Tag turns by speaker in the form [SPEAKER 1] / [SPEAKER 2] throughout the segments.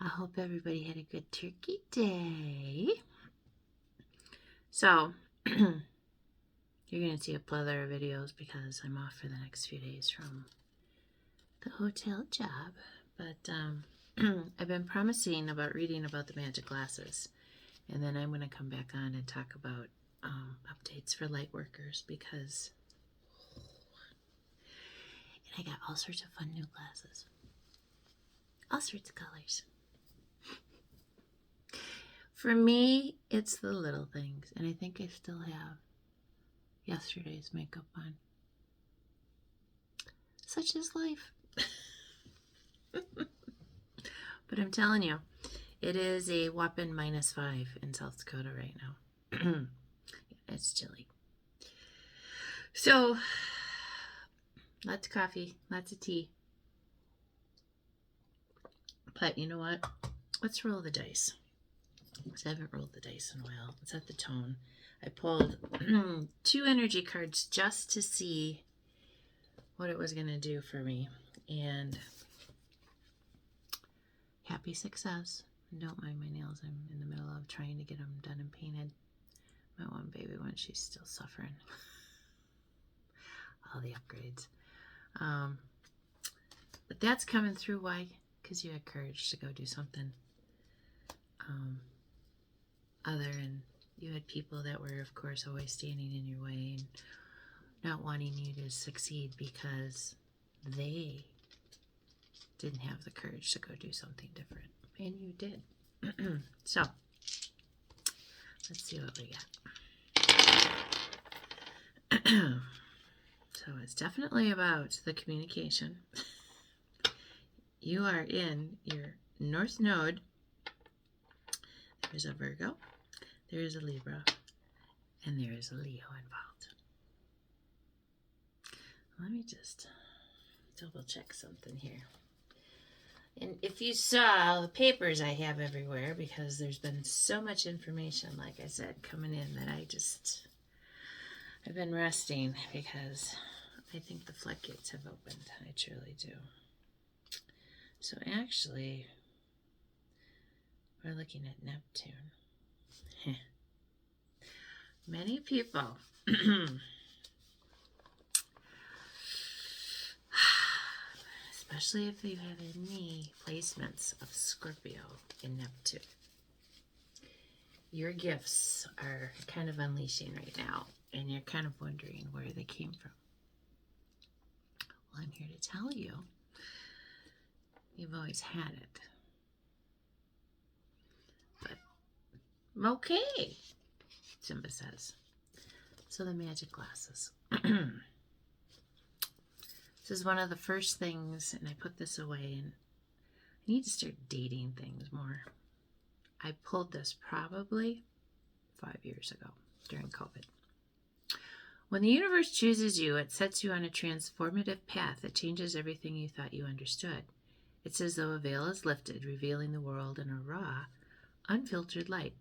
[SPEAKER 1] I hope everybody had a good turkey day. So, you're going to see a plethora of videos because I'm off for the next few days from the hotel job. But I've been promising about reading about the magic glasses. And then I'm going to come back on and talk about updates for light workers because I got all sorts of fun new glasses. All sorts of colors. For me, it's the little things. And I think I still have yesterday's makeup on. Such is life. But I'm telling you, it is a whopping -5 in South Dakota right now. It's chilly. So, lots of coffee, lots of tea. But you know what? Let's roll the dice. Because I haven't rolled the dice in a while. Set the tone. I pulled 2 energy cards just to see what it was going to do for me. And happy success. Don't mind my nails. I'm in the middle of trying to get them done and painted. My one baby one, she's still suffering. All the upgrades. But that's coming through. Why? Because you had courage to go do something other, and you had people that were, of course, always standing in your way and not wanting you to succeed because they didn't have the courage to go do something different. And you did. So, let's see what we got. So, it's definitely about the communication. You are in your North Node. There's a Virgo, there is a Libra, and there is a Leo involved. Let me just double check something here. And if you saw the papers I have everywhere, because there's been so much information, like I said, coming in that I've been resting because I think the floodgates have opened. I truly do. So actually, we're looking at Neptune. Many people especially if you have any placements of Scorpio in Neptune, your gifts are kind of unleashing right now, and you're kind of wondering where they came from. Well, I'm here to tell you, you've always had it. But, okay, Simba says. So the magic glasses. This is one of the first things, and I put this away, and I need to start dating things more. I pulled this probably 5 years ago during COVID. When the universe chooses you, it sets you on a transformative path that changes everything you thought you understood. It's as though a veil is lifted, revealing the world in a raw, unfiltered light.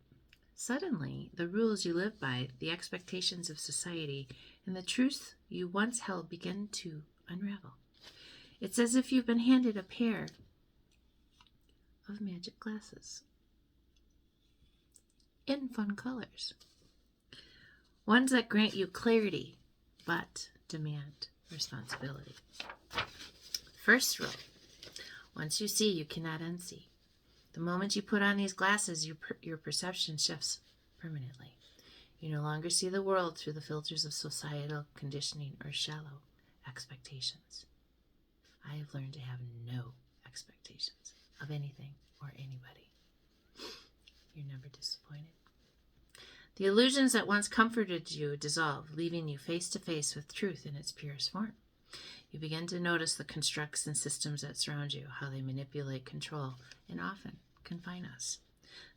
[SPEAKER 1] Suddenly, the rules you live by, the expectations of society, and the truths you once held begin to unravel. It's as if you've been handed a pair of magic glasses in fun colors. Ones that grant you clarity, but demand responsibility. First rule, once you see, you cannot unsee. The moment you put on these glasses, your perception shifts permanently. You no longer see the world through the filters of societal conditioning or shallow expectations. I have learned to have no expectations of anything or anybody. You're never disappointed. The illusions that once comforted you dissolve, leaving you face to face with truth in its purest form. You begin to notice the constructs and systems that surround you, how they manipulate, control, and often confine us.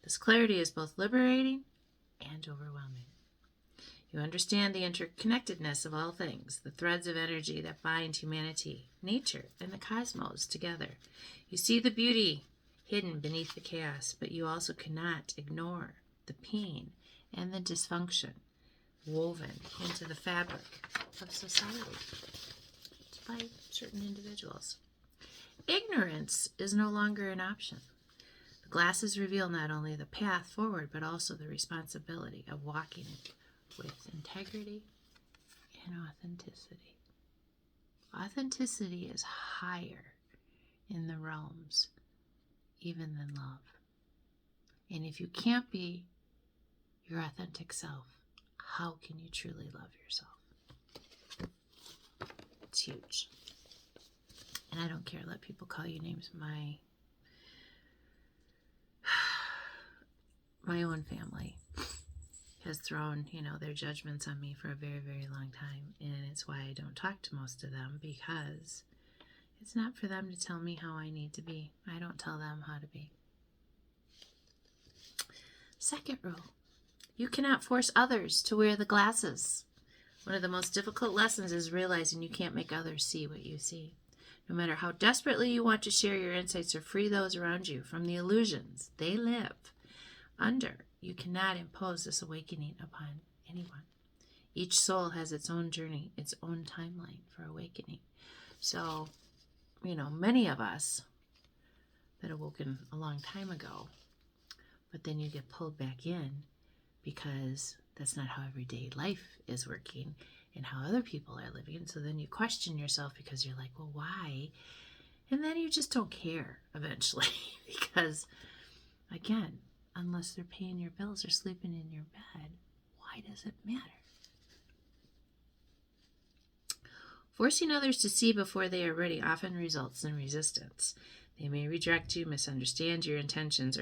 [SPEAKER 1] This clarity is both liberating and overwhelming. You understand the interconnectedness of all things, the threads of energy that bind humanity, nature, and the cosmos together. You see the beauty hidden beneath the chaos, but you also cannot ignore the pain and the dysfunction woven into the fabric of society by certain individuals. Ignorance is no longer an option. Glasses reveal not only the path forward, but also the responsibility of walking with integrity and authenticity. Authenticity is higher in the realms even than love. And if you can't be your authentic self, how can you truly love yourself? It's huge. And I don't care, let people call you names. My own family has thrown, their judgments on me for a very, very long time. And it's why I don't talk to most of them, because it's not for them to tell me how I need to be. I don't tell them how to be. Second rule, you cannot force others to wear the glasses. One of the most difficult lessons is realizing you can't make others see what you see. No matter how desperately you want to share your insights or free those around you from the illusions they live under, you cannot impose this awakening upon anyone. Each soul has its own journey, its own timeline for awakening. So, many of us that awoken a long time ago, but then you get pulled back in because that's not how everyday life is working and how other people are living. So then you question yourself because you're like, well, why? And then you just don't care eventually because, again, unless they're paying your bills or sleeping in your bed, why does it matter? Forcing others to see before they are ready often results in resistance. They may reject you, misunderstand your intentions,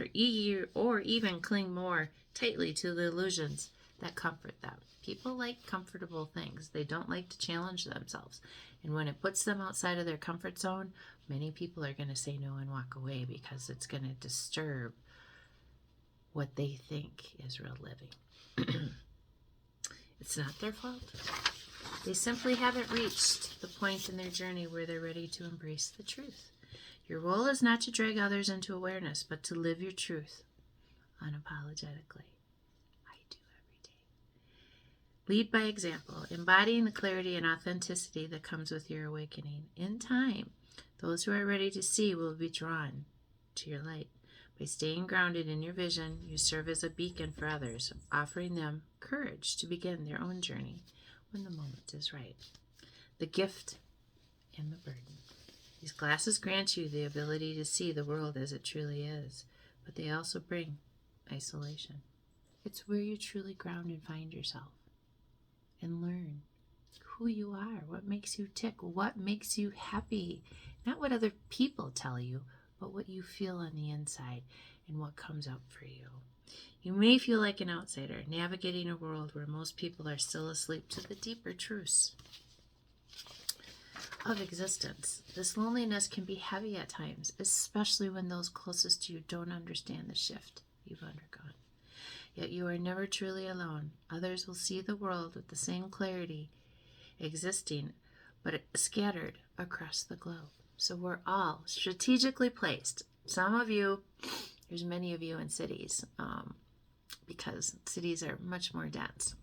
[SPEAKER 1] or even cling more tightly to the illusions that comfort them. People like comfortable things. They don't like to challenge themselves. And when it puts them outside of their comfort zone, many people are going to say no and walk away because it's going to disturb what they think is real living. It's not their fault. They simply haven't reached the point in their journey where they're ready to embrace the truth. Your role is not to drag others into awareness, but to live your truth unapologetically. I do every day. Lead by example, embodying the clarity and authenticity that comes with your awakening. In time, those who are ready to see will be drawn to your light. By staying grounded in your vision, you serve as a beacon for others, offering them courage to begin their own journey when the moment is right. The gift and the burden. These glasses grant you the ability to see the world as it truly is, but they also bring isolation. It's where you truly ground and find yourself and learn who you are, what makes you tick, what makes you happy. Not what other people tell you, but what you feel on the inside and what comes up for you. You may feel like an outsider, navigating a world where most people are still asleep to the deeper truths of existence. This loneliness can be heavy at times, especially when those closest to you don't understand the shift you've undergone. Yet you are never truly alone. Others will see the world with the same clarity existing, but scattered across the globe. So we're all strategically placed. Some of you, there's many of you in cities, because cities are much more dense.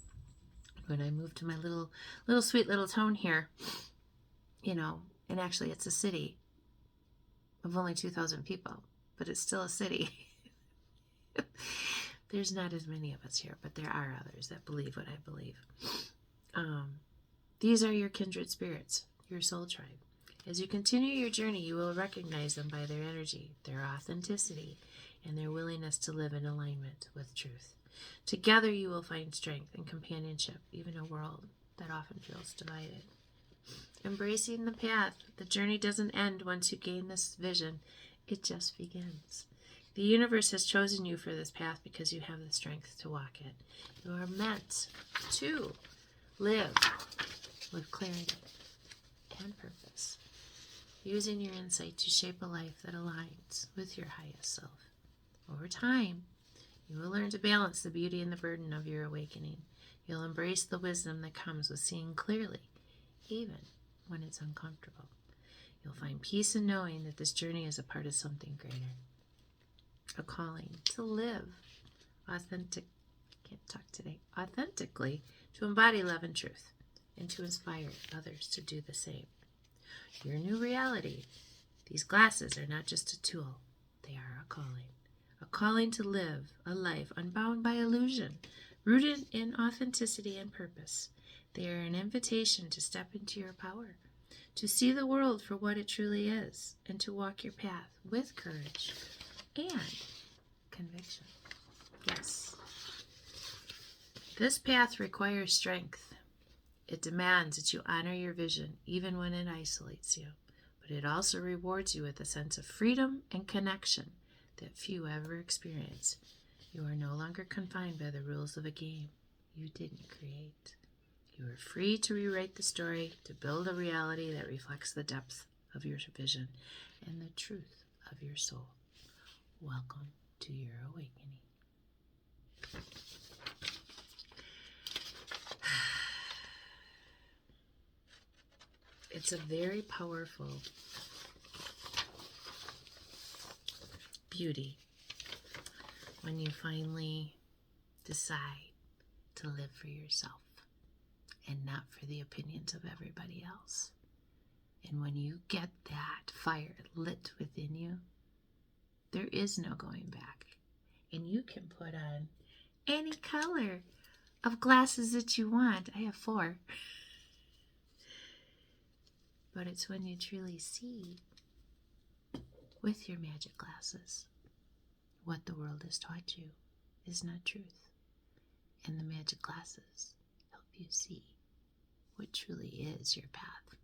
[SPEAKER 1] When I moved to my little sweet little town here, and actually it's a city of only 2,000 people, but it's still a city. There's not as many of us here, but there are others that believe what I believe. These are your kindred spirits, your soul tribe. As you continue your journey, you will recognize them by their energy, their authenticity, and their willingness to live in alignment with truth. Together you will find strength and companionship, even in a world that often feels divided. Embracing the path, the journey doesn't end once you gain this vision, it just begins. The universe has chosen you for this path because you have the strength to walk it. You are meant to live with clarity and purpose, using your insight to shape a life that aligns with your highest self. Over time, you will learn to balance the beauty and the burden of your awakening. You'll embrace the wisdom that comes with seeing clearly, even when it's uncomfortable. You'll find peace in knowing that this journey is a part of something greater. A calling to live authentically, to embody love and truth, and to inspire others to do the same. Your new reality. These glasses are not just a tool, they are a calling. a calling to live a life unbound by illusion, rooted in authenticity and purpose. They are an invitation to step into your power, to see the world for what it truly is, and to walk your path with courage and conviction. Yes. This path requires strength. It demands that you honor your vision, even when it isolates you. But it also rewards you with a sense of freedom and connection that few ever experience. You are no longer confined by the rules of a game you didn't create. You are free to rewrite the story, to build a reality that reflects the depth of your vision and the truth of your soul. Welcome to your awakening. It's a very powerful beauty when you finally decide to live for yourself and not for the opinions of everybody else. And when you get that fire lit within you, there is no going back. And you can put on any color of glasses that you want. I have 4. But it's when you truly see with your magic glasses what the world has taught you is not truth. And the magic glasses help you see what truly is your path.